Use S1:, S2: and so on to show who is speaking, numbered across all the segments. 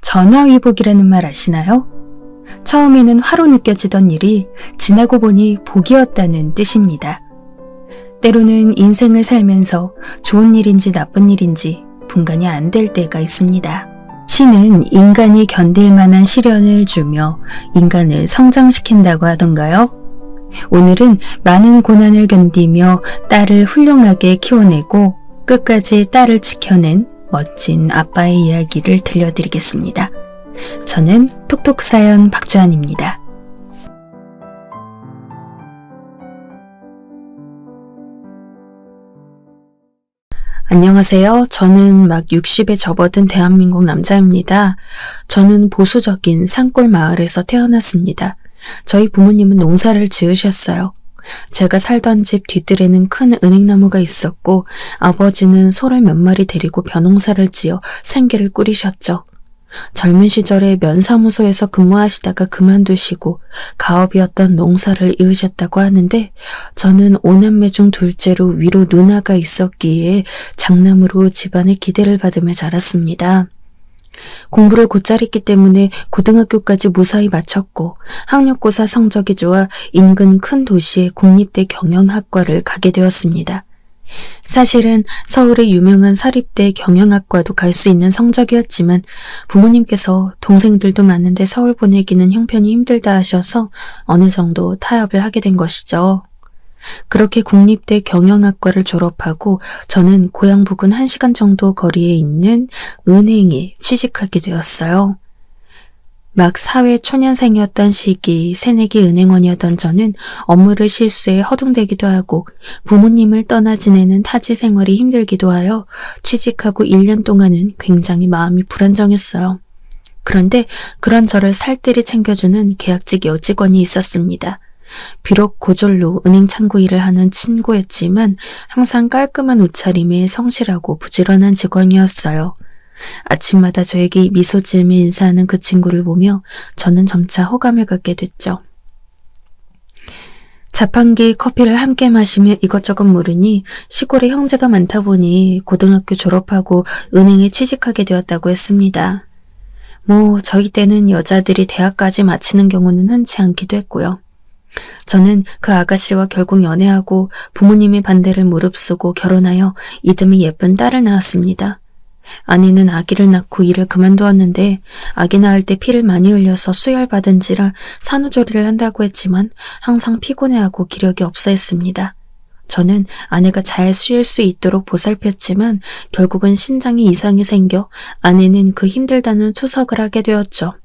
S1: 전화위복이라는 말 아시나요? 처음에는 화로 느껴지던 일이 지나고 보니 복이었다는 뜻입니다. 때로는 인생을 살면서 좋은 일인지 나쁜 일인지 분간이 안 될 때가 있습니다. 신은 인간이 견딜 만한 시련을 주며 인간을 성장시킨다고 하던가요? 오늘은 많은 고난을 견디며 딸을 훌륭하게 키워내고 끝까지 딸을 지켜낸 멋진 아빠의 이야기를 들려드리겠습니다. 저는 톡톡사연 박주한입니다. 안녕하세요. 저는 막 60에 접어든 대한민국 남자입니다. 저는 보수적인 산골 마을에서 태어났습니다. 저희 부모님은 농사를 지으셨어요. 제가 살던 집 뒤뜰에는 큰 은행나무가 있었고 아버지는 소를 몇 마리 데리고 벼농사를 지어 생계를 꾸리셨죠. 젊은 시절에 면사무소에서 근무하시다가 그만두시고 가업이었던 농사를 이으셨다고 하는데 저는 5남매 중 둘째로 위로 누나가 있었기에 장남으로 집안의 기대를 받으며 자랐습니다. 공부를 곧잘 했기 때문에 고등학교까지 무사히 마쳤고 학력고사 성적이 좋아 인근 큰 도시의 국립대 경영학과를 가게 되었습니다. 사실은 서울의 유명한 사립대 경영학과도 갈 수 있는 성적이었지만 부모님께서 동생들도 많은데 서울 보내기는 형편이 힘들다 하셔서 어느 정도 타협을 하게 된 것이죠. 그렇게 국립대 경영학과를 졸업하고 저는 고향 부근 1시간 정도 거리에 있는 은행에 취직하게 되었어요. 막 사회 초년생이었던 시기 새내기 은행원이었던 저는 업무를 실수해 허둥대기도 하고 부모님을 떠나 지내는 타지 생활이 힘들기도 하여 취직하고 1년 동안은 굉장히 마음이 불안정했어요. 그런데 그런 저를 살뜰히 챙겨주는 계약직 여직원이 있었습니다. 비록 고졸로 은행 창구 일을 하는 친구였지만 항상 깔끔한 옷차림에 성실하고 부지런한 직원이었어요. 아침마다 저에게 미소 지으며 인사하는 그 친구를 보며 저는 점차 호감을 갖게 됐죠. 자판기 커피를 함께 마시며 이것저것 물으니 시골에 형제가 많다 보니 고등학교 졸업하고 은행에 취직하게 되었다고 했습니다. 저희 때는 여자들이 대학까지 마치는 경우는 흔치 않기도 했고요. 저는 그 아가씨와 결국 연애하고 부모님의 반대를 무릅쓰고 결혼하여 이듬해 예쁜 딸을 낳았습니다. 아내는 아기를 낳고 일을 그만두었는데 아기 낳을 때 피를 많이 흘려서 수혈받은지라 산후조리를 한다고 했지만 항상 피곤해하고 기력이 없어 했습니다. 저는 아내가 잘 쉴 수 있도록 보살폈지만 결국은 신장에 이상이 생겨 아내는 그 힘들다는 투석을 하게 되었죠.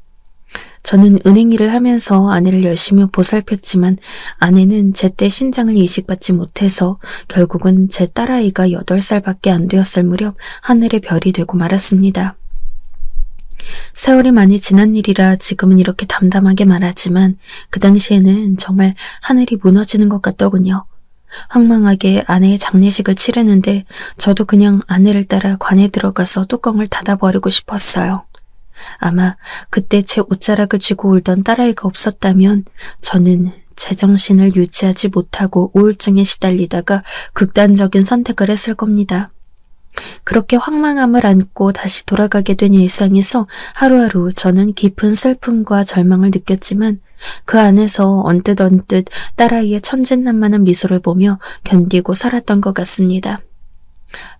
S1: 저는 은행 일을 하면서 아내를 열심히 보살폈지만 아내는 제때 신장을 이식받지 못해서 결국은 제 딸아이가 8살밖에 안 되었을 무렵 하늘의 별이 되고 말았습니다. 세월이 많이 지난 일이라 지금은 이렇게 담담하게 말하지만 그 당시에는 정말 하늘이 무너지는 것 같더군요. 황망하게 아내의 장례식을 치르는데 저도 그냥 아내를 따라 관에 들어가서 뚜껑을 닫아버리고 싶었어요. 아마 그때 제 옷자락을 쥐고 울던 딸아이가 없었다면 저는 제정신을 유지하지 못하고 우울증에 시달리다가 극단적인 선택을 했을 겁니다. 그렇게 황망함을 안고 다시 돌아가게 된 일상에서 하루하루 저는 깊은 슬픔과 절망을 느꼈지만 그 안에서 언뜻 딸아이의 천진난만한 미소를 보며 견디고 살았던 것 같습니다.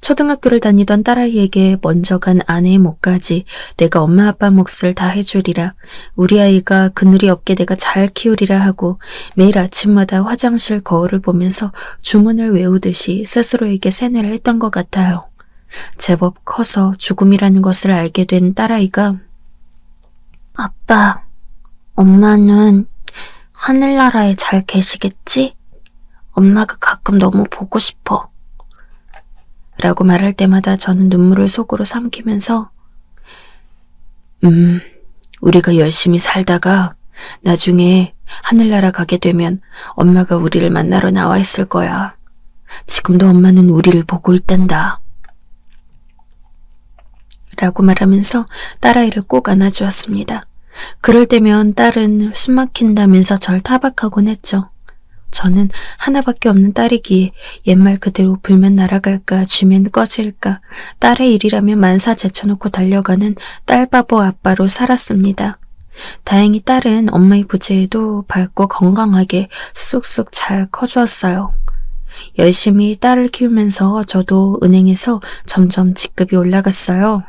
S1: 초등학교를 다니던 딸아이에게 먼저 간 아내의 몫까지 내가 엄마 아빠 몫을 다 해주리라, 우리 아이가 그늘이 없게 내가 잘 키우리라 하고 매일 아침마다 화장실 거울을 보면서 주문을 외우듯이 스스로에게 세뇌를 했던 것 같아요. 제법 커서 죽음이라는 것을 알게 된 딸아이가 아빠, 엄마는 하늘나라에 잘 계시겠지? 엄마가 가끔 너무 보고 싶어. 라고 말할 때마다 저는 눈물을 속으로 삼키면서 우리가 열심히 살다가 나중에 하늘나라 가게 되면 엄마가 우리를 만나러 나와 있을 거야. 지금도 엄마는 우리를 보고 있단다. 라고 말하면서 딸아이를 꼭 안아주었습니다. 그럴 때면 딸은 숨 막힌다면서 절 타박하곤 했죠. 저는 하나밖에 없는 딸이기에 옛말 그대로 불면 날아갈까 쥐면 꺼질까 딸의 일이라면 만사 제쳐놓고 달려가는 딸바보 아빠로 살았습니다. 다행히 딸은 엄마의 부재에도 밝고 건강하게 쑥쑥 잘 커주었어요. 열심히 딸을 키우면서 저도 은행에서 점점 직급이 올라갔어요.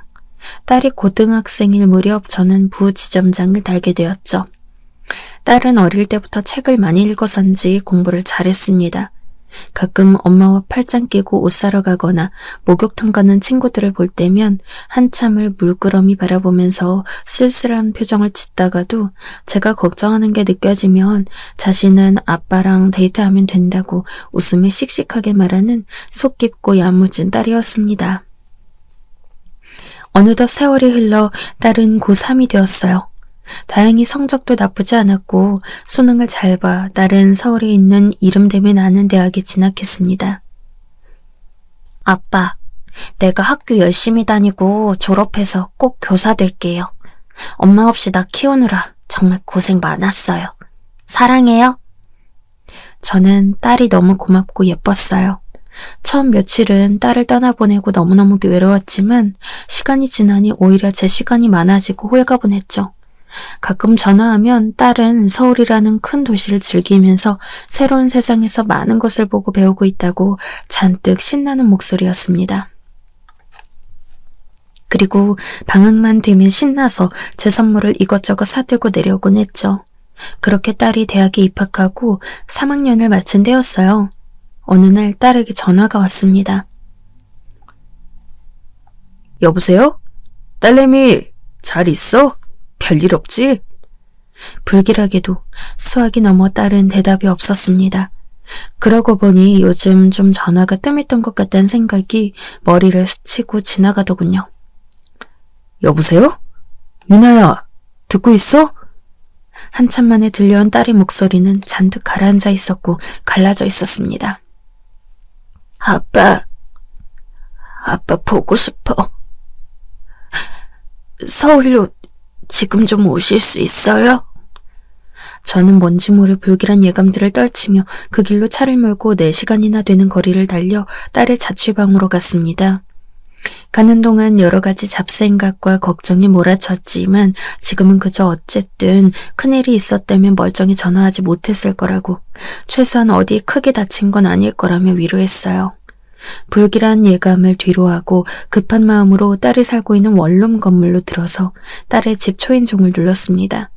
S1: 딸이 고등학생일 무렵 저는 부지점장을 달게 되었죠. 딸은 어릴 때부터 책을 많이 읽어서인지 공부를 잘했습니다. 가끔 엄마와 팔짱 끼고 옷 사러 가거나 목욕탕 가는 친구들을 볼 때면 한참을 물끄러미 바라보면서 쓸쓸한 표정을 짓다가도 제가 걱정하는 게 느껴지면 자신은 아빠랑 데이트하면 된다고 웃으며 씩씩하게 말하는 속 깊고 야무진 딸이었습니다. 어느덧 세월이 흘러 딸은 고3이 되었어요. 다행히 성적도 나쁘지 않았고 수능을 잘 봐 딸은 서울에 있는 이름대며 나는 대학에 진학했습니다. 아빠, 내가 학교 열심히 다니고 졸업해서 꼭 교사 될게요. 엄마 없이 나 키우느라 정말 고생 많았어요. 사랑해요. 저는 딸이 너무 고맙고 예뻤어요. 처음 며칠은 딸을 떠나보내고 너무너무 외로웠지만 시간이 지나니 오히려 제 시간이 많아지고 홀가분했죠. 가끔 전화하면 딸은 서울이라는 큰 도시를 즐기면서 새로운 세상에서 많은 것을 보고 배우고 있다고 잔뜩 신나는 목소리였습니다. 그리고 방학만 되면 신나서 제 선물을 이것저것 사들고 내려오곤 했죠. 그렇게 딸이 대학에 입학하고 3학년을 마친 때였어요. 어느 날 딸에게 전화가 왔습니다. 여보세요? 딸내미 잘 있어? 별일 없지? 불길하게도 수학이 넘어 딸은 대답이 없었습니다. 그러고 보니 요즘 좀 전화가 뜸했던 것 같다는 생각이 머리를 스치고 지나가더군요. 여보세요? 미나야, 듣고 있어? 한참 만에 들려온 딸의 목소리는 잔뜩 가라앉아 있었고 갈라져 있었습니다. 아빠 보고 싶어. 서울로 지금 좀 오실 수 있어요? 저는 뭔지 모를 불길한 예감들을 떨치며 그 길로 차를 몰고 4시간이나 되는 거리를 달려 딸의 자취방으로 갔습니다. 가는 동안 여러 가지 잡생각과 걱정이 몰아쳤지만 지금은 그저 어쨌든 큰일이 있었다면 멀쩡히 전화하지 못했을 거라고, 최소한 어디 크게 다친 건 아닐 거라며 위로했어요. 불길한 예감을 뒤로하고 급한 마음으로 딸이 살고 있는 원룸 건물로 들어서 딸의 집 초인종을 눌렀습니다.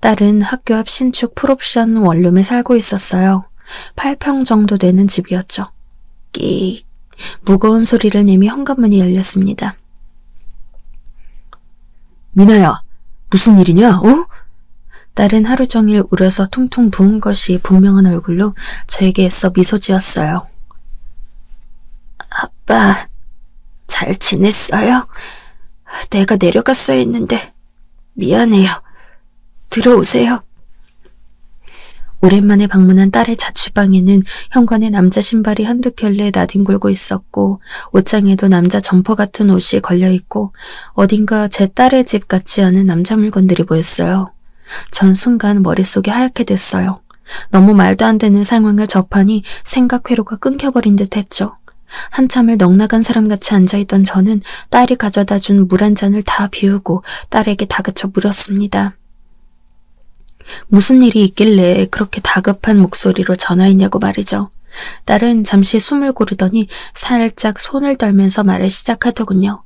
S1: 딸은 학교 앞 신축 풀옵션 원룸에 살고 있었어요. 8평 정도 되는 집이었죠. 끼익, 무거운 소리를 내며 현관문이 열렸습니다. 미나야, 무슨 일이냐, 어? 딸은 하루 종일 울어서 퉁퉁 부은 것이 분명한 얼굴로 저에게 애써 미소 지었어요. 아빠, 잘 지냈어요? 내가 내려갔어야 했는데 미안해요. 들어오세요. 오랜만에 방문한 딸의 자취방에는 현관에 남자 신발이 한두 켤레 나뒹굴고 있었고 옷장에도 남자 점퍼 같은 옷이 걸려있고 어딘가 제 딸의 집 같지 않은 남자 물건들이 보였어요. 전 순간 머릿속이 하얗게 됐어요. 너무 말도 안 되는 상황을 접하니 생각 회로가 끊겨버린 듯 했죠. 한참을 넋나간 사람같이 앉아있던 저는 딸이 가져다 준 물 한 잔을 다 비우고 딸에게 다그쳐 물었습니다. 무슨 일이 있길래 그렇게 다급한 목소리로 전화했냐고 말이죠. 딸은 잠시 숨을 고르더니 살짝 손을 떨면서 말을 시작하더군요.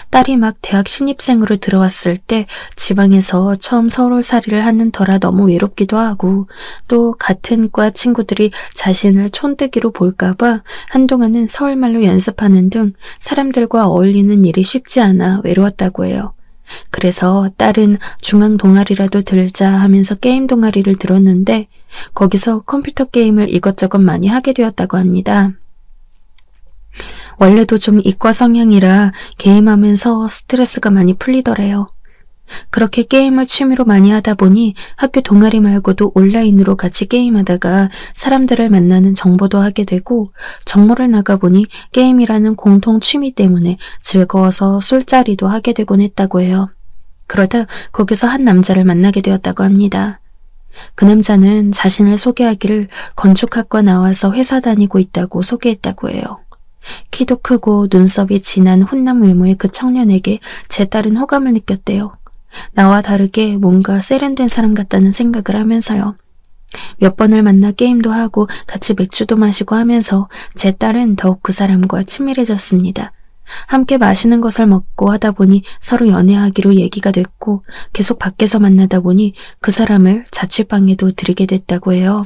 S1: 딸이 막 대학 신입생으로 들어왔을 때 지방에서 처음 서울살이를 하는 터라 너무 외롭기도 하고 또 같은 과 친구들이 자신을 촌뜨기로 볼까봐 한동안은 서울말로 연습하는 등 사람들과 어울리는 일이 쉽지 않아 외로웠다고 해요. 그래서 딸은 중앙 동아리라도 들자 하면서 게임 동아리를 들었는데 거기서 컴퓨터 게임을 이것저것 많이 하게 되었다고 합니다. 원래도 좀 이과 성향이라 게임하면서 스트레스가 많이 풀리더래요. 그렇게 게임을 취미로 많이 하다 보니 학교 동아리 말고도 온라인으로 같이 게임하다가 사람들을 만나는 정보도 하게 되고 정모를 나가보니 게임이라는 공통 취미 때문에 즐거워서 술자리도 하게 되곤 했다고 해요. 그러다 거기서 한 남자를 만나게 되었다고 합니다. 그 남자는 자신을 소개하기를 건축학과 나와서 회사 다니고 있다고 소개했다고 해요. 키도 크고 눈썹이 진한 훈남 외모의 그 청년에게 제 딸은 호감을 느꼈대요. 나와 다르게 뭔가 세련된 사람 같다는 생각을 하면서요. 몇 번을 만나 게임도 하고 같이 맥주도 마시고 하면서 제 딸은 더욱 그 사람과 친밀해졌습니다. 함께 맛있는 것을 먹고 하다 보니 서로 연애하기로 얘기가 됐고 계속 밖에서 만나다 보니 그 사람을 자취방에도 들이게 됐다고 해요.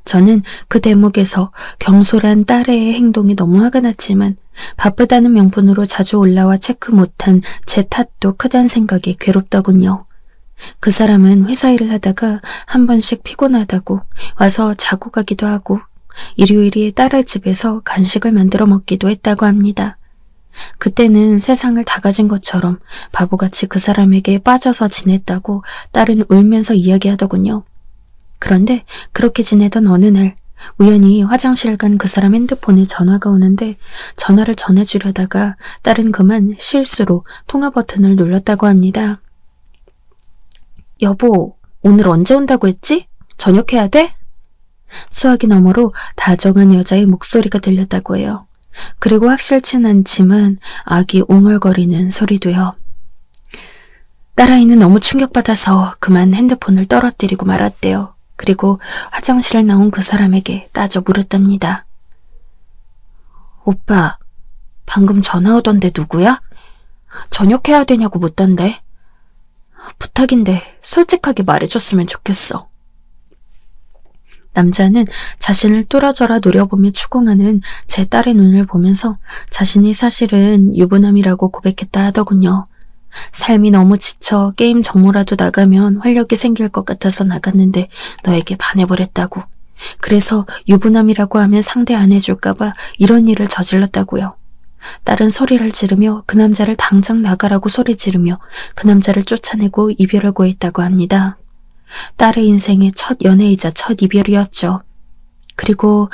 S1: 저는 그 대목에서 경솔한 딸의 행동이 너무 화가 났지만 바쁘다는 명분으로 자주 올라와 체크 못한 제 탓도 크다는 생각이 괴롭더군요. 그 사람은 회사 일을 하다가 한 번씩 피곤하다고 와서 자고 가기도 하고 일요일에 딸의 집에서 간식을 만들어 먹기도 했다고 합니다. 그때는 세상을 다 가진 것처럼 바보같이 그 사람에게 빠져서 지냈다고 딸은 울면서 이야기하더군요. 그런데 그렇게 지내던 어느 날 우연히 화장실 간 그 사람 핸드폰에 전화가 오는데 전화를 전해주려다가 딸은 그만 실수로 통화 버튼을 눌렀다고 합니다. 여보, 오늘 언제 온다고 했지? 저녁 해야 돼? 수화기 너머로 다정한 여자의 목소리가 들렸다고 해요. 그리고 확실치는 않지만 아기 웅얼거리는 소리도요. 딸아이는 너무 충격받아서 그만 핸드폰을 떨어뜨리고 말았대요. 그리고 화장실을 나온 그 사람에게 따져 물었답니다. 오빠, 방금 전화 오던데 누구야? 저녁 해야 되냐고 묻던데. 부탁인데 솔직하게 말해줬으면 좋겠어. 남자는 자신을 뚫어져라 노려보며 추궁하는 제 딸의 눈을 보면서 자신이 사실은 유부남이라고 고백했다 하더군요. 삶이 너무 지쳐 게임 정모라도 나가면 활력이 생길 것 같아서 나갔는데 너에게 반해버렸다고. 그래서 유부남이라고 하면 상대 안 해줄까봐 이런 일을 저질렀다고요. 딸은 소리를 지르며 그 남자를 당장 나가라고 소리 지르며 그 남자를 쫓아내고 이별을 고했다고 합니다. 딸의 인생의 첫 연애이자 첫 이별이었죠. 그리고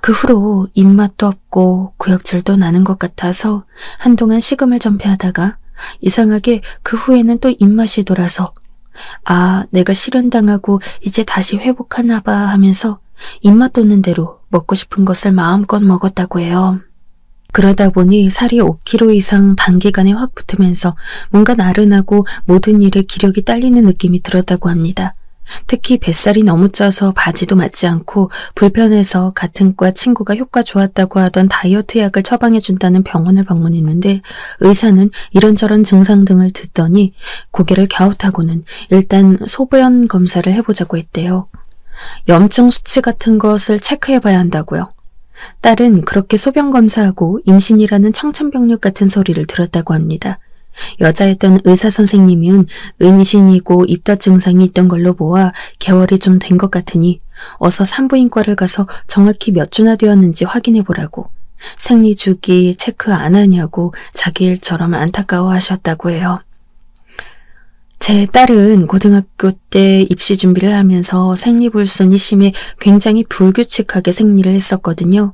S1: 그 후로 입맛도 없고 구역질도 나는 것 같아서 한동안 식음을 전폐하다가 이상하게 그 후에는 또 입맛이 돌아서 내가 실현당하고 이제 다시 회복하나 봐 하면서 입맛 돋는 대로 먹고 싶은 것을 마음껏 먹었다고 해요. 그러다 보니 살이 5kg 이상 단기간에 확 붙으면서 뭔가 나른하고 모든 일에 기력이 딸리는 느낌이 들었다고 합니다. 특히 뱃살이 너무 쪄서 바지도 맞지 않고 불편해서 같은 과 친구가 효과 좋았다고 하던 다이어트 약을 처방해준다는 병원을 방문했는데 의사는 이런저런 증상 등을 듣더니 고개를 갸웃하고는 일단 소변 검사를 해보자고 했대요. 염증 수치 같은 것을 체크해봐야 한다고요. 딸은 그렇게 소변 검사하고 임신이라는 청천벽력 같은 소리를 들었다고 합니다. 여자였던 의사 선생님은 임신이고 입덧 증상이 있던 걸로 보아 개월이 좀 된 것 같으니 어서 산부인과를 가서 정확히 몇 주나 되었는지 확인해 보라고 생리 주기 체크 안 하냐고 자기 일처럼 안타까워 하셨다고 해요. 제 딸은 고등학교 때 입시 준비를 하면서 생리불순이 심해 굉장히 불규칙하게 생리를 했었거든요.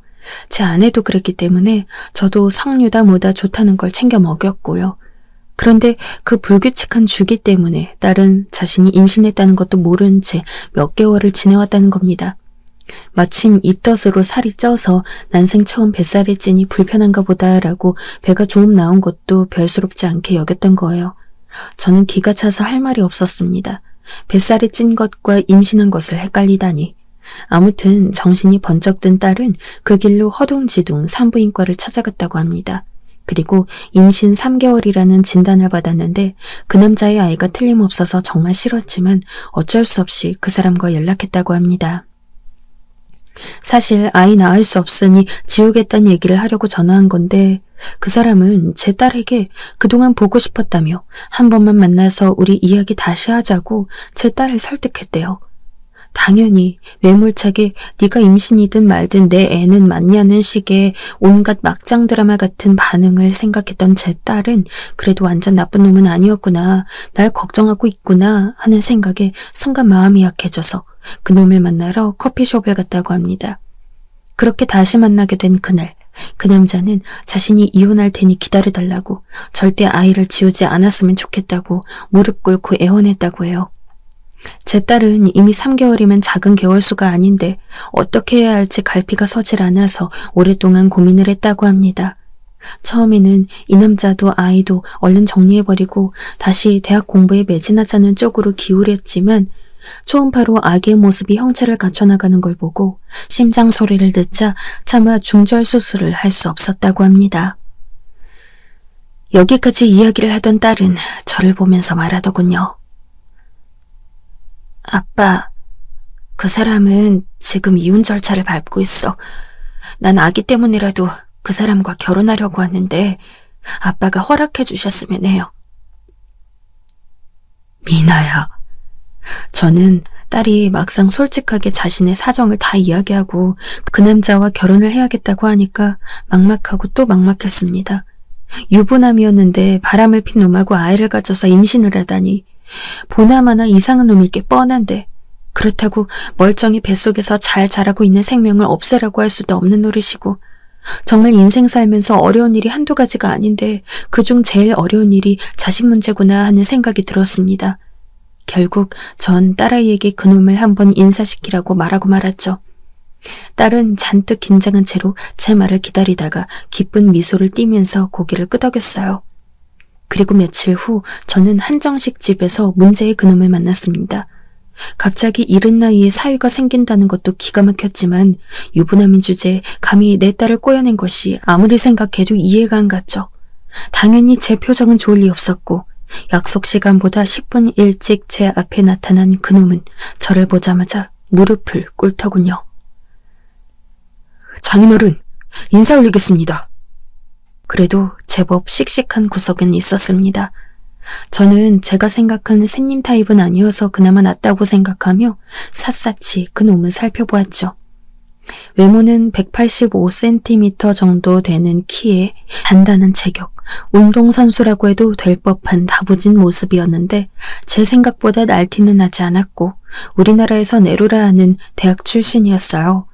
S1: 제 아내도 그랬기 때문에 저도 석류다 뭐다 좋다는 걸 챙겨 먹였고요. 그런데 그 불규칙한 주기 때문에 딸은 자신이 임신했다는 것도 모른 채 몇 개월을 지내왔다는 겁니다. 마침 입덧으로 살이 쪄서 난생 처음 뱃살이 찌니 불편한가 보다라고 배가 조금 나온 것도 별스럽지 않게 여겼던 거예요. 저는 기가 차서 할 말이 없었습니다. 뱃살이 찐 것과 임신한 것을 헷갈리다니. 아무튼 정신이 번쩍 든 딸은 그 길로 허둥지둥 산부인과를 찾아갔다고 합니다. 그리고 임신 3개월이라는 진단을 받았는데 그 남자의 아이가 틀림없어서 정말 싫었지만 어쩔 수 없이 그 사람과 연락했다고 합니다. 사실 아이 낳을 수 없으니 지우겠다는 얘기를 하려고 전화한 건데 그 사람은 제 딸에게 그동안 보고 싶었다며 한 번만 만나서 우리 이야기 다시 하자고 제 딸을 설득했대요. 당연히 매몰차게 네가 임신이든 말든 내 애는 맞냐는 식의 온갖 막장 드라마 같은 반응을 생각했던 제 딸은 그래도 완전 나쁜 놈은 아니었구나, 날 걱정하고 있구나 하는 생각에 순간 마음이 약해져서 그놈을 만나러 커피숍을 갔다고 합니다. 그렇게 다시 만나게 된 그날, 그 남자는 자신이 이혼할 테니 기다려달라고, 절대 아이를 지우지 않았으면 좋겠다고 무릎 꿇고 애원했다고 해요. 제 딸은 이미 3개월이면 작은 개월수가 아닌데 어떻게 해야 할지 갈피가 서질 않아서 오랫동안 고민을 했다고 합니다. 처음에는 이 남자도 아이도 얼른 정리해버리고 다시 대학 공부에 매진하자는 쪽으로 기울였지만 초음파로 아기의 모습이 형체를 갖춰나가는 걸 보고 심장 소리를 듣자 차마 중절 수술을 할 수 없었다고 합니다. 여기까지 이야기를 하던 딸은 저를 보면서 말하더군요. 아빠, 그 사람은 지금 이혼 절차를 밟고 있어. 난 아기 때문이라도 그 사람과 결혼하려고 하는데 아빠가 허락해 주셨으면 해요. 미나야. 저는 딸이 막상 솔직하게 자신의 사정을 다 이야기하고 그 남자와 결혼을 해야겠다고 하니까 막막하고 또 막막했습니다. 유부남이었는데 바람을 핀 놈하고 아이를 가져서 임신을 하다니 보나마나 이상한 놈일 게 뻔한데 그렇다고 멀쩡히 뱃속에서 잘 자라고 있는 생명을 없애라고 할 수도 없는 노릇이고 정말 인생 살면서 어려운 일이 한두 가지가 아닌데 그중 제일 어려운 일이 자식 문제구나 하는 생각이 들었습니다. 결국 전 딸아이에게 그놈을 한번 인사시키라고 말하고 말았죠. 딸은 잔뜩 긴장한 채로 제 말을 기다리다가 기쁜 미소를 띠면서 고개를 끄덕였어요. 그리고 며칠 후 저는 한정식 집에서 문제의 그놈을 만났습니다. 갑자기 이른 나이에 사위가 생긴다는 것도 기가 막혔지만 유부남인 주제에 감히 내 딸을 꼬여낸 것이 아무리 생각해도 이해가 안 갔죠. 당연히 제 표정은 좋을 리 없었고 약속 시간보다 10분 일찍 제 앞에 나타난 그놈은 저를 보자마자 무릎을 꿇더군요. 장인어른, 인사 올리겠습니다. 그래도 제법 씩씩한 구석은 있었습니다. 저는 제가 생각하는 새님 타입은 아니어서 그나마 낫다고 생각하며 샅샅이 그놈을 살펴보았죠. 외모는 185cm 정도 되는 키에 단단한 체격, 운동선수라고 해도 될 법한 다부진 모습이었는데 제 생각보다 날티는 나지 않았고 우리나라에서 내로라 하는 대학 출신이었어요.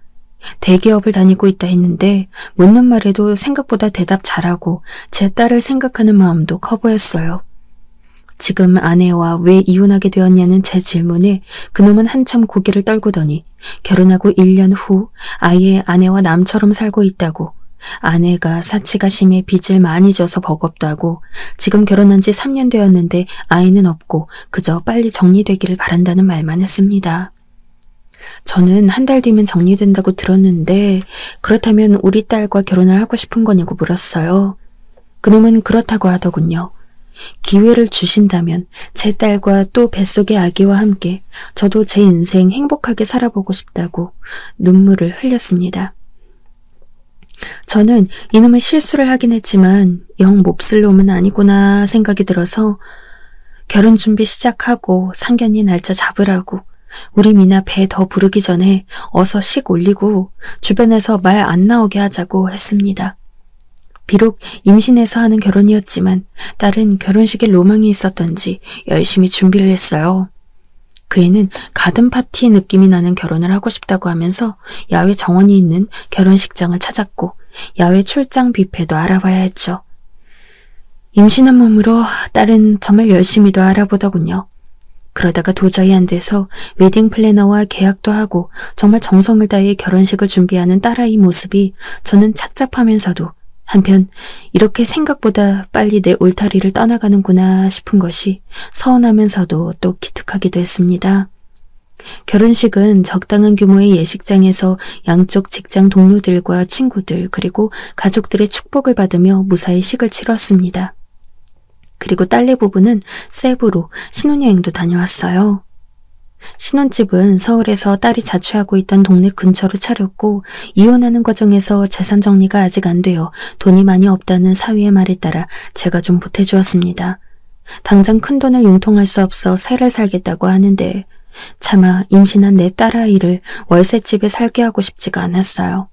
S1: 대기업을 다니고 있다 했는데 묻는 말에도 생각보다 대답 잘하고 제 딸을 생각하는 마음도 커 보였어요. 지금 아내와 왜 이혼하게 되었냐는 제 질문에 그놈은 한참 고개를 떨구더니 결혼하고 1년 후 아예 아내와 남처럼 살고 있다고, 아내가 사치가 심해 빚을 많이 져서 버겁다고, 지금 결혼한 지 3년 되었는데 아이는 없고 그저 빨리 정리되기를 바란다는 말만 했습니다. 저는 한 달 뒤면 정리된다고 들었는데 그렇다면 우리 딸과 결혼을 하고 싶은 거냐고 물었어요. 그놈은 그렇다고 하더군요. 기회를 주신다면 제 딸과 또 뱃속의 아기와 함께 저도 제 인생 행복하게 살아보고 싶다고 눈물을 흘렸습니다. 저는 이놈의 실수를 하긴 했지만 영 몹쓸 놈은 아니구나 생각이 들어서 결혼 준비 시작하고 상견례 날짜 잡으라고 우리 미나 배 더 부르기 전에 어서 식 올리고 주변에서 말 안 나오게 하자고 했습니다. 비록 임신해서 하는 결혼이었지만 딸은 결혼식에 로망이 있었던지 열심히 준비를 했어요. 그 애는 가든 파티 느낌이 나는 결혼을 하고 싶다고 하면서 야외 정원이 있는 결혼식장을 찾았고 야외 출장 뷔페도 알아봐야 했죠. 임신한 몸으로 딸은 정말 열심히도 알아보더군요. 그러다가 도저히 안 돼서 웨딩 플래너와 계약도 하고 정말 정성을 다해 결혼식을 준비하는 딸아이 모습이 저는 착잡하면서도 한편 이렇게 생각보다 빨리 내 울타리를 떠나가는구나 싶은 것이 서운하면서도 또 기특하기도 했습니다. 결혼식은 적당한 규모의 예식장에서 양쪽 직장 동료들과 친구들 그리고 가족들의 축복을 받으며 무사히 식을 치렀습니다. 그리고 딸네 부부는 세부로 신혼여행도 다녀왔어요. 신혼집은 서울에서 딸이 자취하고 있던 동네 근처로 차렸고 이혼하는 과정에서 재산 정리가 아직 안 되어 돈이 많이 없다는 사위의 말에 따라 제가 좀 보태주었습니다. 당장 큰 돈을 융통할 수 없어 새를 살겠다고 하는데 차마 임신한 내 딸아이를 월세집에 살게 하고 싶지가 않았어요.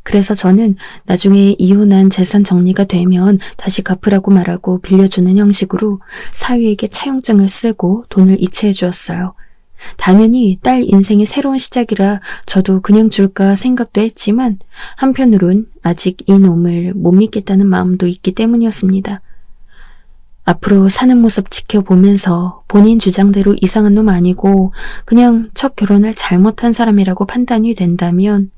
S1: 그래서 저는 나중에 이혼한 재산 정리가 되면 다시 갚으라고 말하고 빌려주는 형식으로 사위에게 차용증을 쓰고 돈을 이체해 주었어요. 당연히 딸 인생의 새로운 시작이라 저도 그냥 줄까 생각도 했지만 한편으론 아직 이 놈을 못 믿겠다는 마음도 있기 때문이었습니다. 앞으로 사는 모습 지켜보면서 본인 주장대로 이상한 놈 아니고 그냥 첫 결혼을 잘못한 사람이라고 판단이 된다면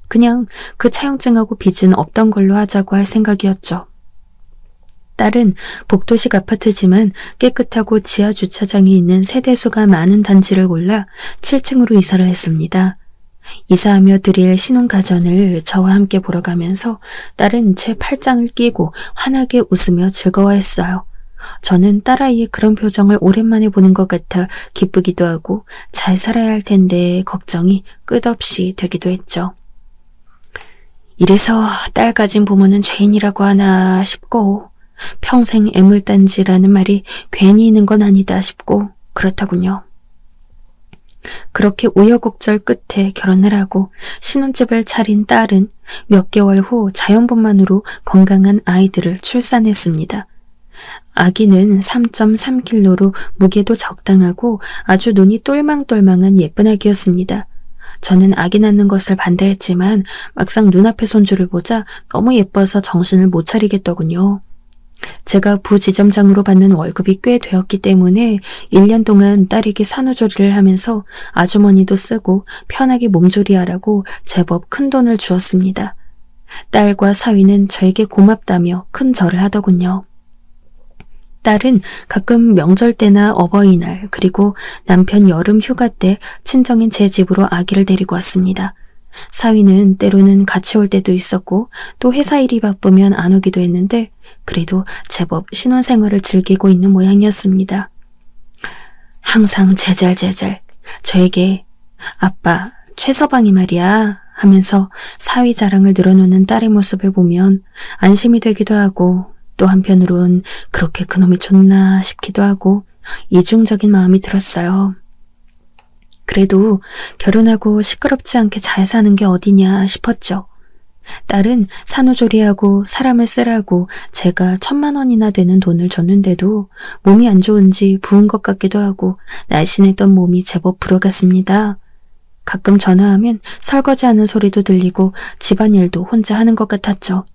S1: 그냥 그 차용증하고 빚은 없던 걸로 하자고 할 생각이었죠. 딸은 복도식 아파트지만 깨끗하고 지하 주차장이 있는 세대수가 많은 단지를 골라 7층으로 이사를 했습니다. 이사하며 드릴 신혼가전을 저와 함께 보러 가면서 딸은 제 팔짱을 끼고 환하게 웃으며 즐거워했어요. 저는 딸아이의 그런 표정을 오랜만에 보는 것 같아 기쁘기도 하고 잘 살아야 할 텐데 걱정이 끝없이 되기도 했죠. 이래서 딸 가진 부모는 죄인이라고 하나 싶고 평생 애물단지라는 말이 괜히 있는 건 아니다 싶고 그렇더군요. 그렇게 우여곡절 끝에 결혼을 하고 신혼집을 차린 딸은 몇 개월 후 자연분만으로 건강한 아이들을 출산했습니다. 아기는 3.3kg로 무게도 적당하고 아주 눈이 똘망똘망한 예쁜 아기였습니다. 저는 아기 낳는 것을 반대했지만 막상 눈앞에 손주를 보자 너무 예뻐서 정신을 못 차리겠더군요. 제가 부지점장으로 받는 월급이 꽤 되었기 때문에 1년 동안 딸에게 산후조리를 하면서 아주머니도 쓰고 편하게 몸조리하라고 제법 큰 돈을 주었습니다. 딸과 사위는 저에게 고맙다며 큰 절을 하더군요. 딸은 가끔 명절 때나 어버이날 그리고 남편 여름 휴가 때 친정인 제 집으로 아기를 데리고 왔습니다. 사위는 때로는 같이 올 때도 있었고 또 회사 일이 바쁘면 안 오기도 했는데 그래도 제법 신혼생활을 즐기고 있는 모양이었습니다. 항상 제잘제잘 저에게 아빠 최서방이 말이야 하면서 사위 자랑을 늘어놓는 딸의 모습을 보면 안심이 되기도 하고 또 한편으론 그렇게 그놈이 좋나 싶기도 하고 이중적인 마음이 들었어요. 그래도 결혼하고 시끄럽지 않게 잘 사는 게 어디냐 싶었죠. 딸은 산후조리하고 사람을 쓰라고 제가 1,000만 원이나 되는 돈을 줬는데도 몸이 안 좋은지 부은 것 같기도 하고 날씬했던 몸이 제법 불어갔습니다. 가끔 전화하면 설거지하는 소리도 들리고 집안일도 혼자 하는 것 같았죠.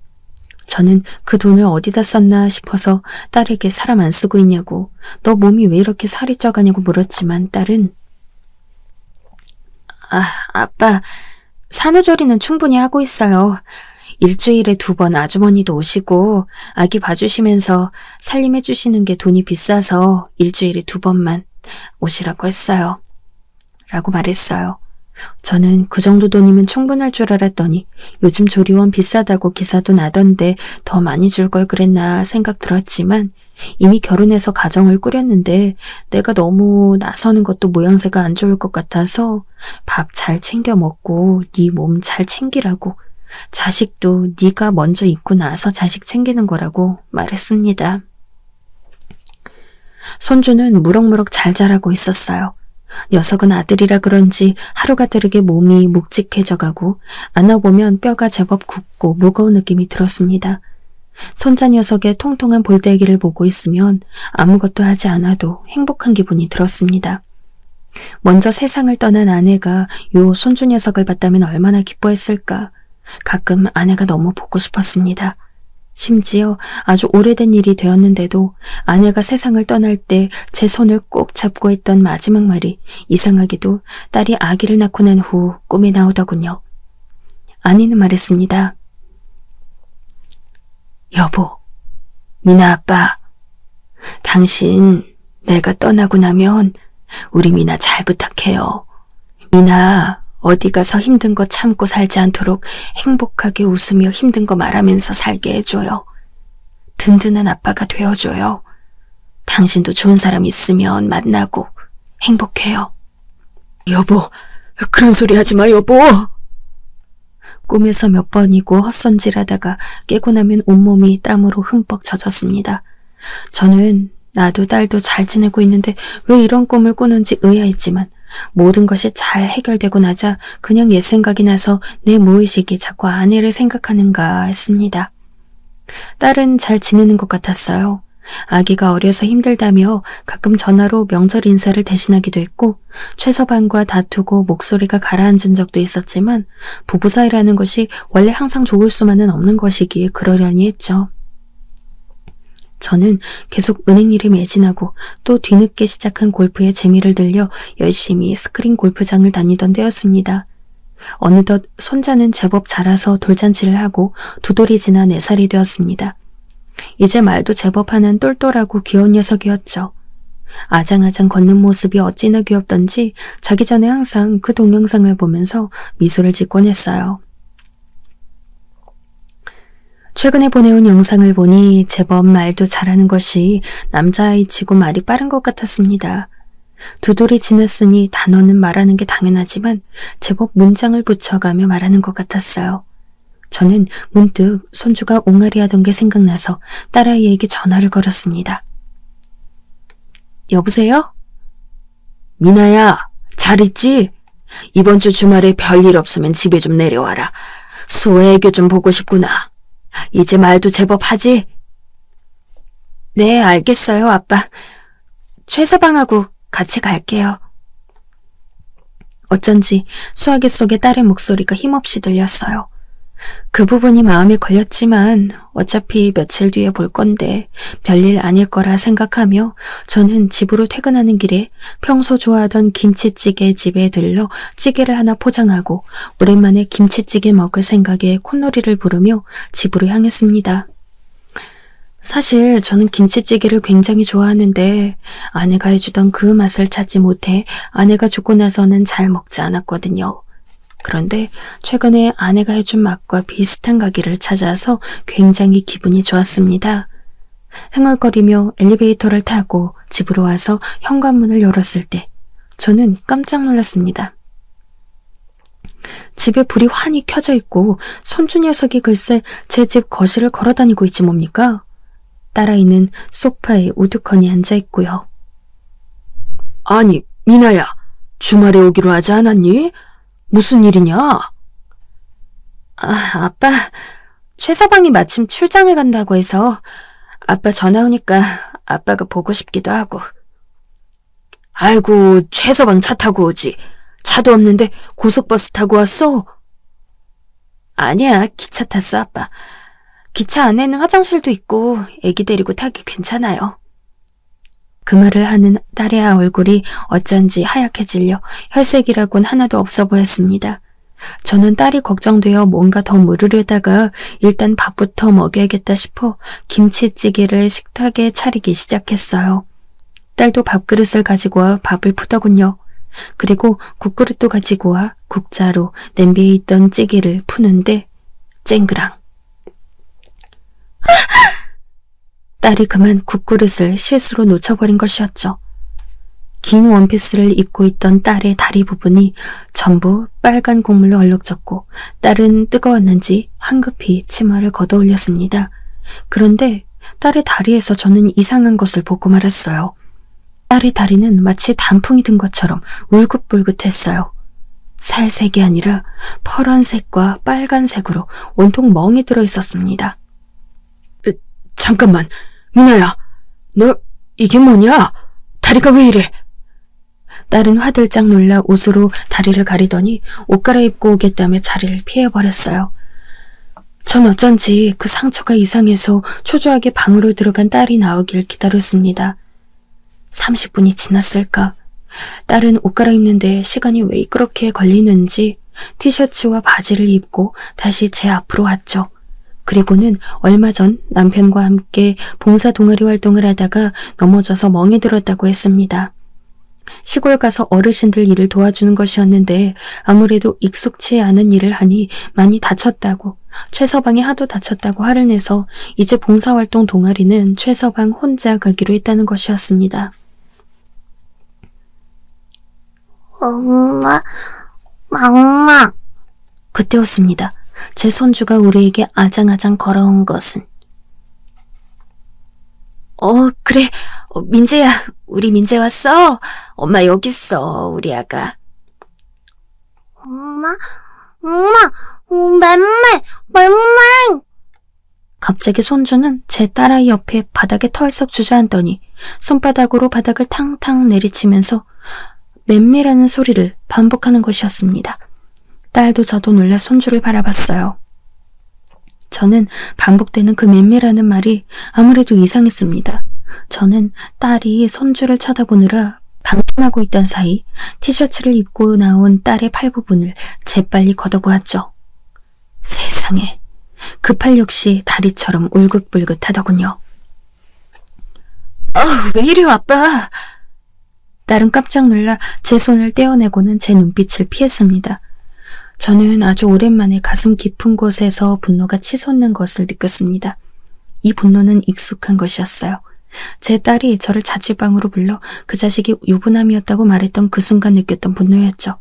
S1: 저는 그 돈을 어디다 썼나 싶어서 딸에게 사람 안 쓰고 있냐고 너 몸이 왜 이렇게 살이 쪄가냐고 물었지만 딸은 아빠 산후조리는 충분히 하고 있어요. 일주일에 2번 아주머니도 오시고 아기 봐주시면서 살림해 주시는 게 돈이 비싸서 일주일에 2번만 오시라고 했어요. 라고 말했어요. 저는 그 정도 돈이면 충분할 줄 알았더니 요즘 조리원 비싸다고 기사도 나던데 더 많이 줄 걸 그랬나 생각 들었지만 이미 결혼해서 가정을 꾸렸는데 내가 너무 나서는 것도 모양새가 안 좋을 것 같아서 밥 잘 챙겨 먹고 네 몸 잘 챙기라고 자식도 네가 먼저 있고 나서 자식 챙기는 거라고 말했습니다. 손주는 무럭무럭 잘 자라고 있었어요. 녀석은 아들이라 그런지 하루가 다르게 몸이 묵직해져 가고 안아보면 뼈가 제법 굳고 무거운 느낌이 들었습니다. 손자 녀석의 통통한 볼때기를 보고 있으면 아무것도 하지 않아도 행복한 기분이 들었습니다. 먼저 세상을 떠난 아내가 요 손주 녀석을 봤다면 얼마나 기뻐했을까. 가끔 아내가 너무 보고 싶었습니다. 심지어 아주 오래된 일이 되었는데도 아내가 세상을 떠날 때 제 손을 꼭 잡고 했던 마지막 말이 이상하게도 딸이 아기를 낳고 난 후 꿈에 나오더군요. 아내는 말했습니다. 여보, 미나 아빠, 당신 내가 떠나고 나면 우리 미나 잘 부탁해요. 미나 어디 가서 힘든 거 참고 살지 않도록 행복하게 웃으며 힘든 거 말하면서 살게 해줘요. 든든한 아빠가 되어줘요. 당신도 좋은 사람 있으면 만나고 행복해요. 여보, 그런 소리 하지 마, 여보. 꿈에서 몇 번이고 헛손질하다가 깨고 나면 온몸이 땀으로 흠뻑 젖었습니다. 저는 나도 딸도 잘 지내고 있는데 왜 이런 꿈을 꾸는지 의아했지만 모든 것이 잘 해결되고 나자 그냥 옛 생각이 나서 내 무의식이 자꾸 아내를 생각하는가 했습니다. 딸은 잘 지내는 것 같았어요. 아기가 어려서 힘들다며 가끔 전화로 명절 인사를 대신하기도 했고 최서방과 다투고 목소리가 가라앉은 적도 있었지만 부부 사이라는 것이 원래 항상 좋을 수만은 없는 것이기에 그러려니 했죠. 저는 계속 은행 일에 매진하고 또 뒤늦게 시작한 골프에 재미를 들려 열심히 스크린 골프장을 다니던 때였습니다. 어느덧 손자는 제법 자라서 돌잔치를 하고 두 돌이 지나 4살이 되었습니다. 이제 말도 제법 하는 똘똘하고 귀여운 녀석이었죠. 아장아장 걷는 모습이 어찌나 귀엽던지 자기 전에 항상 그 동영상을 보면서 미소를 짓곤 했어요. 최근에 보내온 영상을 보니 제법 말도 잘하는 것이 남자아이치고 말이 빠른 것 같았습니다. 두 돌이 지났으니 단어는 말하는 게 당연하지만 제법 문장을 붙여가며 말하는 것 같았어요. 저는 문득 손주가 옹알이 하던 게 생각나서 딸아이에게 전화를 걸었습니다. 여보세요? 미나야, 잘 있지? 이번 주 주말에 별일 없으면 집에 좀 내려와라. 수호 애교 좀 보고 싶구나. 이제 말도 제법 하지? 네, 알겠어요, 아빠. 최서방하고 같이 갈게요. 어쩐지 수화기 속에 딸의 목소리가 힘없이 들렸어요. 그 부분이 마음에 걸렸지만 어차피 며칠 뒤에 볼 건데 별일 아닐 거라 생각하며 저는 집으로 퇴근하는 길에 평소 좋아하던 김치찌개 집에 들러 찌개를 하나 포장하고 오랜만에 김치찌개 먹을 생각에 콧노래를 부르며 집으로 향했습니다. 사실 저는 김치찌개를 굉장히 좋아하는데 아내가 해주던 그 맛을 찾지 못해 아내가 죽고 나서는 잘 먹지 않았거든요. 그런데 최근에 아내가 해준 맛과 비슷한 가게를 찾아서 굉장히 기분이 좋았습니다. 흥얼거리며 엘리베이터를 타고 집으로 와서 현관문을 열었을 때 저는 깜짝 놀랐습니다. 집에 불이 환히 켜져 있고 손주 녀석이 글쎄 제 집 거실을 걸어다니고 있지 뭡니까? 딸아이는 소파에 우두커니 앉아 있고요. 아니, 미나야, 주말에 오기로 하지 않았니? 무슨 일이냐? 아빠, 최서방이 마침 출장을 간다고 해서 아빠 전화 오니까 아빠가 보고 싶기도 하고. 아이고, 최서방 차 타고 오지. 차도 없는데 고속버스 타고 왔어? 아니야, 기차 탔어, 아빠. 기차 안에는 화장실도 있고 애기 데리고 타기 괜찮아요. 그 말을 하는 딸의 얼굴이 어쩐지 하얗게 질려 혈색이라곤 하나도 없어 보였습니다. 저는 딸이 걱정되어 뭔가 더 물으려다가 일단 밥부터 먹여야겠다 싶어 김치찌개를 식탁에 차리기 시작했어요. 딸도 밥그릇을 가지고 와 밥을 푸더군요. 그리고 국그릇도 가지고 와 국자로 냄비에 있던 찌개를 푸는데 쨍그랑. 딸이 그만 국그릇을 실수로 놓쳐버린 것이었죠. 긴 원피스를 입고 있던 딸의 다리 부분이 전부 빨간 국물로 얼룩졌고 딸은 뜨거웠는지 황급히 치마를 걷어올렸습니다. 그런데 딸의 다리에서 저는 이상한 것을 보고 말았어요. 딸의 다리는 마치 단풍이 든 것처럼 울긋불긋했어요. 살색이 아니라 파란색과 빨간색으로 온통 멍이 들어 있었습니다. 잠깐만, 미나야, 너 이게 뭐냐? 다리가 왜 이래? 딸은 화들짝 놀라 옷으로 다리를 가리더니 옷 갈아입고 오겠다며 자리를 피해버렸어요. 전 어쩐지 그 상처가 이상해서 초조하게 방으로 들어간 딸이 나오길 기다렸습니다. 30분이 지났을까? 딸은 옷 갈아입는데 시간이 왜 그렇게 걸리는지 티셔츠와 바지를 입고 다시 제 앞으로 왔죠. 그리고는 얼마 전 남편과 함께 봉사 동아리 활동을 하다가 넘어져서 멍이 들었다고 했습니다. 시골 가서 어르신들 일을 도와주는 것이었는데 아무래도 익숙치 않은 일을 하니 많이 다쳤다고, 최서방이 하도 다쳤다고 화를 내서 이제 봉사활동 동아리는 최서방 혼자 가기로 했다는 것이었습니다.
S2: 엄마, 엄마.
S1: 그때였습니다. 제 손주가 우리에게 아장아장 걸어온 것은. 그래. 민재야, 우리 민재 왔어? 엄마 여기 있어, 우리 아가.
S2: 엄마, 맴매.
S1: 갑자기 손주는 제 딸아이 옆에 바닥에 털썩 주저앉더니 손바닥으로 바닥을 탕탕 내리치면서 맴매라는 소리를 반복하는 것이었습니다. 딸도 저도 놀라 손주를 바라봤어요. 저는 반복되는 그 맴매라는 말이 아무래도 이상했습니다. 저는 딸이 손주를 쳐다보느라 방심하고 있던 사이 티셔츠를 입고 나온 딸의 팔 부분을 재빨리 걷어보았죠. 세상에, 그 팔 역시 다리처럼 울긋불긋하더군요. 왜 이래요, 아빠? 딸은 깜짝 놀라 제 손을 떼어내고는 제 눈빛을 피했습니다. 저는 아주 오랜만에 가슴 깊은 곳에서 분노가 치솟는 것을 느꼈습니다. 이 분노는 익숙한 것이었어요. 제 딸이 저를 자취방으로 불러 그 자식이 유부남이었다고 말했던 그 순간 느꼈던 분노였죠.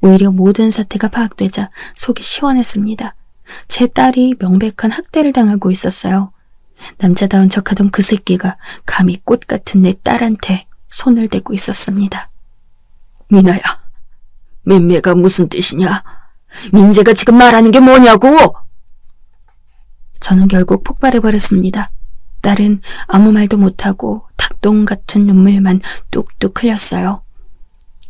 S1: 오히려 모든 사태가 파악되자 속이 시원했습니다. 제 딸이 명백한 학대를 당하고 있었어요. 남자다운 척하던 그 새끼가 감히 꽃 같은 내 딸한테 손을 대고 있었습니다.
S3: 미나야, 맴매가 무슨 뜻이냐? 민재가 지금 말하는 게 뭐냐고!
S1: 저는 결국 폭발해버렸습니다. 딸은 아무 말도 못하고 닭똥 같은 눈물만 뚝뚝 흘렸어요.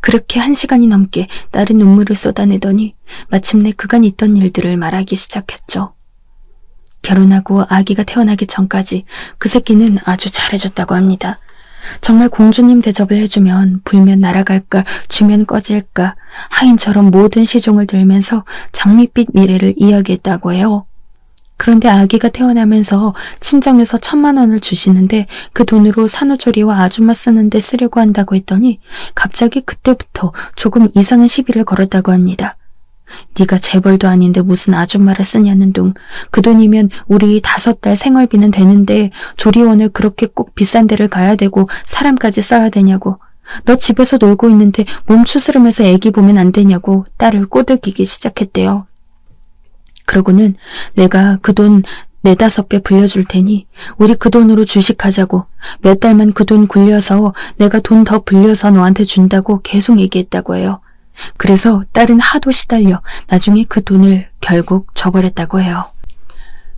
S1: 그렇게 1시간이 넘게 딸은 눈물을 쏟아내더니 마침내 그간 있던 일들을 말하기 시작했죠. 결혼하고 아기가 태어나기 전까지 그 새끼는 아주 잘해줬다고 합니다. 정말 공주님 대접을 해주면 불면 날아갈까 주면 꺼질까 하인처럼 모든 시종을 들면서 장밋빛 미래를 이야기했다고 해요. 그런데 아기가 태어나면서 친정에서 1,000만 원을 주시는데 그 돈으로 산후조리와 아줌마 쓰는데 쓰려고 한다고 했더니 갑자기 그때부터 조금 이상한 시비를 걸었다고 합니다. 네가 재벌도 아닌데 무슨 아줌마를 쓰냐는 둥. 그 돈이면 우리 5달 생활비는 되는데 조리원을 그렇게 꼭 비싼 데를 가야 되고 사람까지 써야 되냐고. 너 집에서 놀고 있는데 몸 추스르면서 애기 보면 안 되냐고 딸을 꼬드기기 시작했대요. 그러고는 내가 그 돈 4-5배 불려줄 테니 우리 그 돈으로 주식하자고, 몇 달만 그 돈 굴려서 내가 돈 더 불려서 너한테 준다고 계속 얘기했다고 해요. 그래서 딸은 하도 시달려 나중에 그 돈을 결국 줘버렸다고 해요.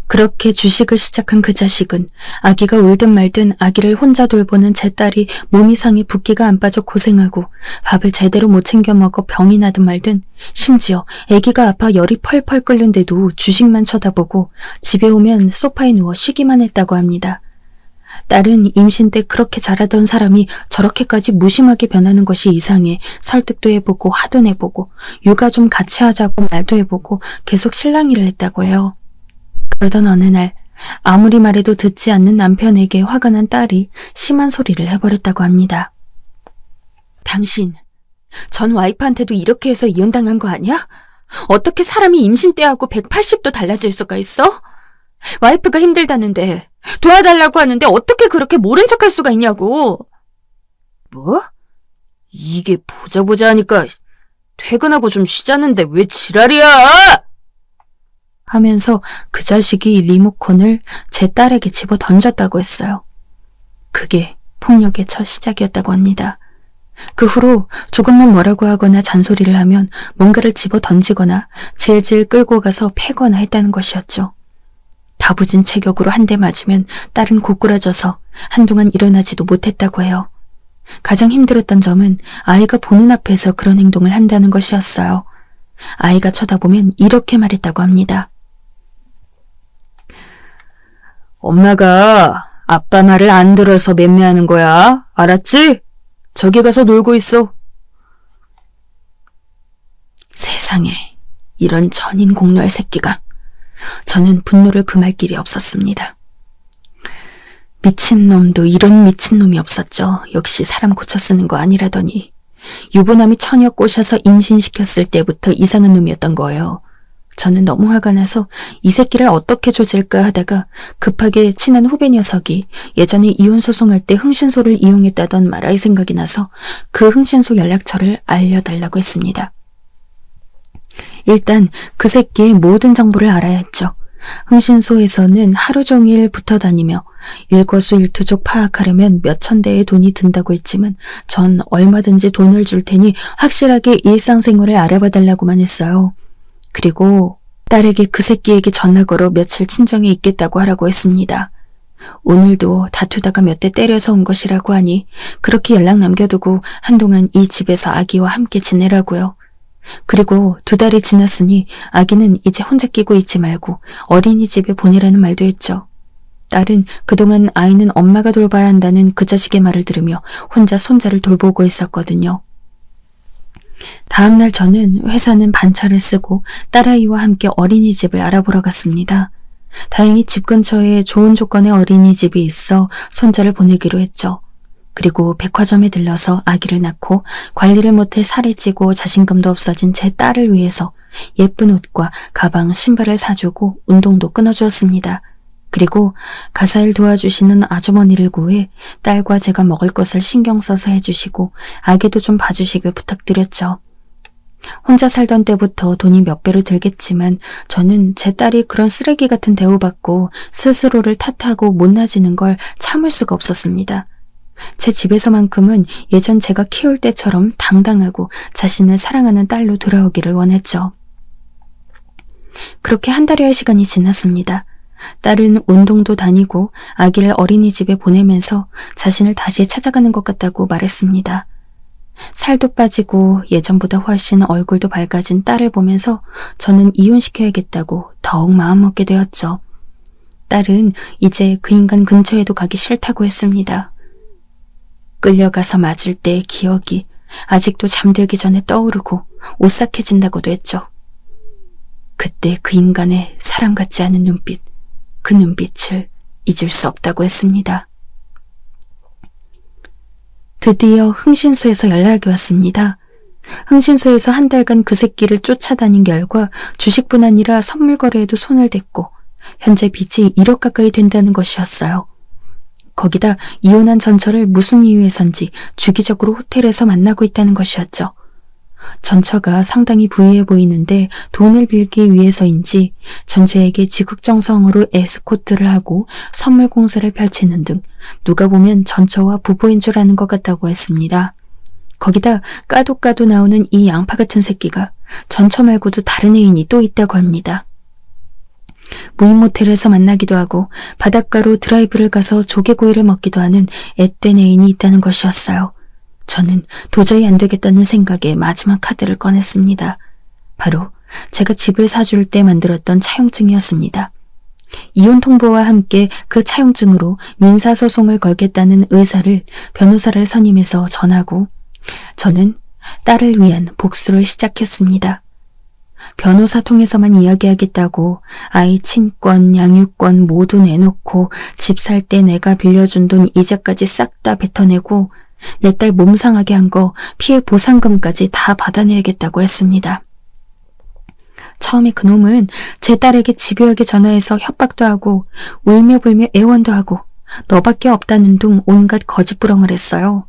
S1: 그렇게 주식을 시작한 그 자식은 아기가 울든 말든 아기를 혼자 돌보는 제 딸이 몸이 상해 붓기가 안 빠져 고생하고 밥을 제대로 못 챙겨 먹어 병이 나든 말든, 심지어 아기가 아파 열이 펄펄 끓는데도 주식만 쳐다보고 집에 오면 소파에 누워 쉬기만 했다고 합니다. 딸은 임신 때 그렇게 잘하던 사람이 저렇게까지 무심하게 변하는 것이 이상해 설득도 해보고 화도 내보고 육아 좀 같이 하자고 말도 해보고 계속 실랑이를 했다고 해요. 그러던 어느 날 아무리 말해도 듣지 않는 남편에게 화가 난 딸이 심한 소리를 해버렸다고 합니다.
S3: 당신, 전 와이프한테도 이렇게 해서 이혼당한 거 아니야? 어떻게 사람이 임신 때하고 180도 달라질 수가 있어? 와이프가 힘들다는데 도와달라고 하는데 어떻게 그렇게 모른 척할 수가 있냐고. 뭐? 이게 보자 하니까 퇴근하고 좀 쉬자는데 왜 지랄이야!
S1: 하면서 그 자식이 리모컨을 제 딸에게 집어 던졌다고 했어요. 그게 폭력의 첫 시작이었다고 합니다. 그 후로 조금만 뭐라고 하거나 잔소리를 하면 뭔가를 집어 던지거나 질질 끌고 가서 패거나 했다는 것이었죠. 다부진 체격으로 한 대 맞으면 딸은 고꾸라져서 한동안 일어나지도 못했다고 해요. 가장 힘들었던 점은 아이가 보는 앞에서 그런 행동을 한다는 것이었어요. 아이가 쳐다보면 이렇게 말했다고 합니다.
S3: 엄마가 아빠 말을 안 들어서 맴매하는 거야. 알았지? 저기 가서 놀고 있어.
S1: 세상에, 이런 천인공노할 새끼가. 저는 분노를 금할 길이 없었습니다. 미친놈도 이런 미친놈이 없었죠. 역시 사람 고쳐 쓰는 거 아니라더니. 유부남이 처녀 꼬셔서 임신시켰을 때부터 이상한 놈이었던 거예요. 저는 너무 화가 나서 이 새끼를 어떻게 조질까 하다가 급하게 친한 후배 녀석이 예전에 이혼 소송할 때 흥신소를 이용했다던 말아이 생각이 나서 그 흥신소 연락처를 알려달라고 했습니다. 일단 그 새끼의 모든 정보를 알아야 했죠. 흥신소에서는 하루 종일 붙어 다니며 일거수일투족 파악하려면 몇천 대의 돈이 든다고 했지만 전 얼마든지 돈을 줄 테니 확실하게 일상생활을 알아봐 달라고만 했어요. 그리고 딸에게 그 새끼에게 전화 걸어 며칠 친정에 있겠다고 하라고 했습니다. 오늘도 다투다가 몇 대 때려서 온 것이라고 하니 그렇게 연락 남겨두고 한동안 이 집에서 아기와 함께 지내라고요. 그리고 2달이 지났으니 아기는 이제 혼자 끼고 있지 말고 어린이집에 보내라는 말도 했죠. 딸은 그동안 아이는 엄마가 돌봐야 한다는 그 자식의 말을 들으며 혼자 손자를 돌보고 있었거든요. 다음날 저는 회사는 반차를 쓰고 딸아이와 함께 어린이집을 알아보러 갔습니다. 다행히 집 근처에 좋은 조건의 어린이집이 있어 손자를 보내기로 했죠. 그리고 백화점에 들러서 아기를 낳고 관리를 못해 살이 찌고 자신감도 없어진 제 딸을 위해서 예쁜 옷과 가방, 신발을 사주고 운동도 끊어주었습니다. 그리고 가사일 도와주시는 아주머니를 구해 딸과 제가 먹을 것을 신경 써서 해주시고 아기도 좀 봐주시길 부탁드렸죠. 혼자 살던 때부터 돈이 몇 배로 들겠지만 저는 제 딸이 그런 쓰레기 같은 대우받고 스스로를 탓하고 못나지는 걸 참을 수가 없었습니다. 제 집에서만큼은 예전 제가 키울 때처럼 당당하고 자신을 사랑하는 딸로 돌아오기를 원했죠. 그렇게 1달여의 시간이 지났습니다. 딸은 운동도 다니고 아기를 어린이집에 보내면서 자신을 다시 찾아가는 것 같다고 말했습니다. 살도 빠지고 예전보다 훨씬 얼굴도 밝아진 딸을 보면서 저는 이혼시켜야겠다고 더욱 마음먹게 되었죠. 딸은 이제 그 인간 근처에도 가기 싫다고 했습니다. 끌려가서 맞을 때의 기억이 아직도 잠들기 전에 떠오르고 오싹해진다고도 했죠. 그때 그 인간의 사람 같지 않은 눈빛, 그 눈빛을 잊을 수 없다고 했습니다. 드디어 흥신소에서 연락이 왔습니다. 흥신소에서 1달간 그 새끼를 쫓아다닌 결과 주식뿐 아니라 선물 거래에도 손을 댔고 현재 빚이 1억 가까이 된다는 것이었어요. 거기다 이혼한 전처를 무슨 이유에선지 주기적으로 호텔에서 만나고 있다는 것이었죠. 전처가 상당히 부유해 보이는데 돈을 빌기 위해서인지 전처에게 지극정성으로 에스코트를 하고 선물 공세를 펼치는 등 누가 보면 전처와 부부인 줄 아는 것 같다고 했습니다. 거기다 까도 나오는 이 양파 같은 새끼가 전처 말고도 다른 애인이 또 있다고 합니다. 무인 모텔에서 만나기도 하고 바닷가로 드라이브를 가서 조개구이를 먹기도 하는 앳된 애인이 있다는 것이었어요. 저는 도저히 안 되겠다는 생각에 마지막 카드를 꺼냈습니다. 바로 제가 집을 사줄 때 만들었던 차용증이었습니다. 이혼 통보와 함께 그 차용증으로 민사소송을 걸겠다는 의사를 변호사를 선임해서 전하고 저는 딸을 위한 복수를 시작했습니다. 변호사 통해서만 이야기하겠다고 아이 친권, 양육권 모두 내놓고 집 살 때 내가 빌려준 돈 이자까지 싹 다 뱉어내고 내 딸 몸 상하게 한 거 피해 보상금까지 다 받아내겠다고 했습니다. 처음에 그놈은 제 딸에게 집요하게 전화해서 협박도 하고 울며 불며 애원도 하고 너밖에 없다는 둥 온갖 거짓부렁을 했어요.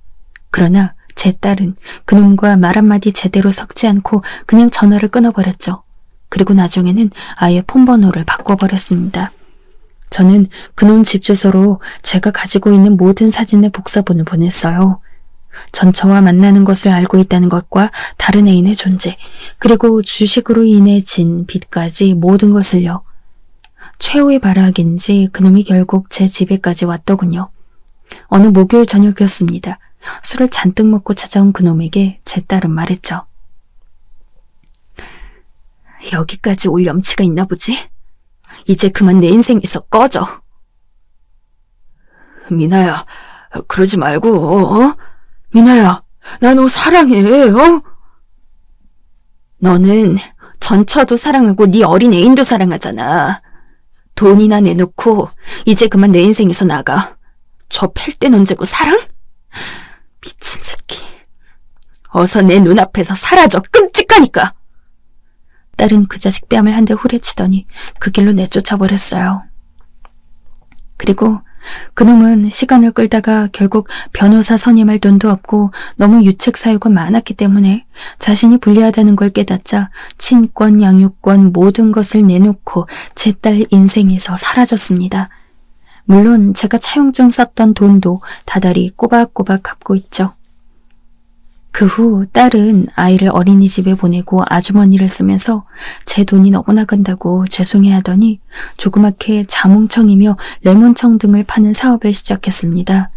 S1: 그러나 제 딸은 그놈과 말 한마디 제대로 섞지 않고 그냥 전화를 끊어버렸죠. 그리고 나중에는 아예 폰번호를 바꿔버렸습니다. 저는 그놈 집 주소로 제가 가지고 있는 모든 사진의 복사본을 보냈어요. 전처와 만나는 것을 알고 있다는 것과 다른 애인의 존재, 그리고 주식으로 인해 진 빚까지 모든 것을요. 최후의 발악인지 그놈이 결국 제 집에까지 왔더군요. 어느 목요일 저녁이었습니다. 술을 잔뜩 먹고 찾아온 그놈에게 제 딸은 말했죠. 여기까지 올 염치가 있나 보지? 이제 그만 내 인생에서 꺼져. 미나야, 그러지 말고, 미나야, 나 너 사랑해, 너는 전처도 사랑하고 네 어린 애인도 사랑하잖아. 돈이나 내놓고 이제 그만 내 인생에서 나가. 저 팰 땐 언제고 사랑? 미친 새끼. 어서 내 눈앞에서 사라져. 끔찍하니까. 딸은 그 자식 뺨을 한 대 후려치더니 그 길로 내쫓아버렸어요. 그리고 그놈은 시간을 끌다가 결국 변호사 선임할 돈도 없고 너무 유책 사유가 많았기 때문에 자신이 불리하다는 걸 깨닫자 친권, 양육권 모든 것을 내놓고 제 딸 인생에서 사라졌습니다. 물론 제가 차용증 썼던 돈도 다달이 꼬박꼬박 갚고 있죠. 그 후 딸은 아이를 어린이집에 보내고 아주머니를 쓰면서 제 돈이 너무 나간다고 죄송해하더니 조그맣게 자몽청이며 레몬청 등을 파는 사업을 시작했습니다.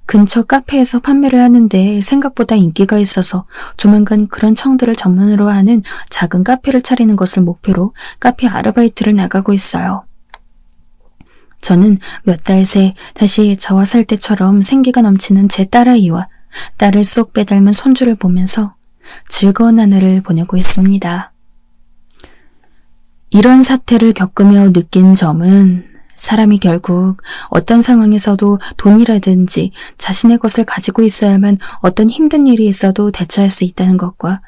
S1: 근처 카페에서 판매를 하는데 생각보다 인기가 있어서 조만간 그런 청들을 전문으로 하는 작은 카페를 차리는 것을 목표로 카페 아르바이트를 나가고 있어요. 저는 몇 달 새 다시 저와 살 때처럼 생기가 넘치는 제 딸아이와 딸을 쏙 빼닮은 손주를 보면서 즐거운 하늘을 보내고 있습니다. 이런 사태를 겪으며 느낀 점은 사람이 결국 어떤 상황에서도 돈이라든지 자신의 것을 가지고 있어야만 어떤 힘든 일이 있어도 대처할 수 있다는 것과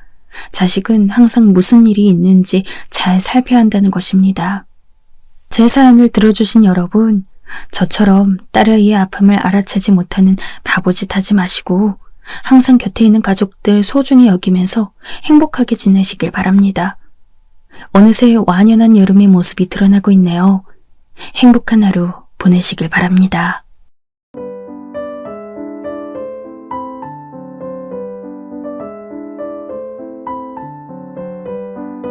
S1: 자식은 항상 무슨 일이 있는지 잘 살펴야 한다는 것입니다. 제 사연을 들어주신 여러분, 저처럼 딸아이의 아픔을 알아채지 못하는 바보짓 하지 마시고 항상 곁에 있는 가족들 소중히 여기면서 행복하게 지내시길 바랍니다. 어느새 완연한 여름의 모습이 드러나고 있네요. 행복한 하루 보내시길 바랍니다.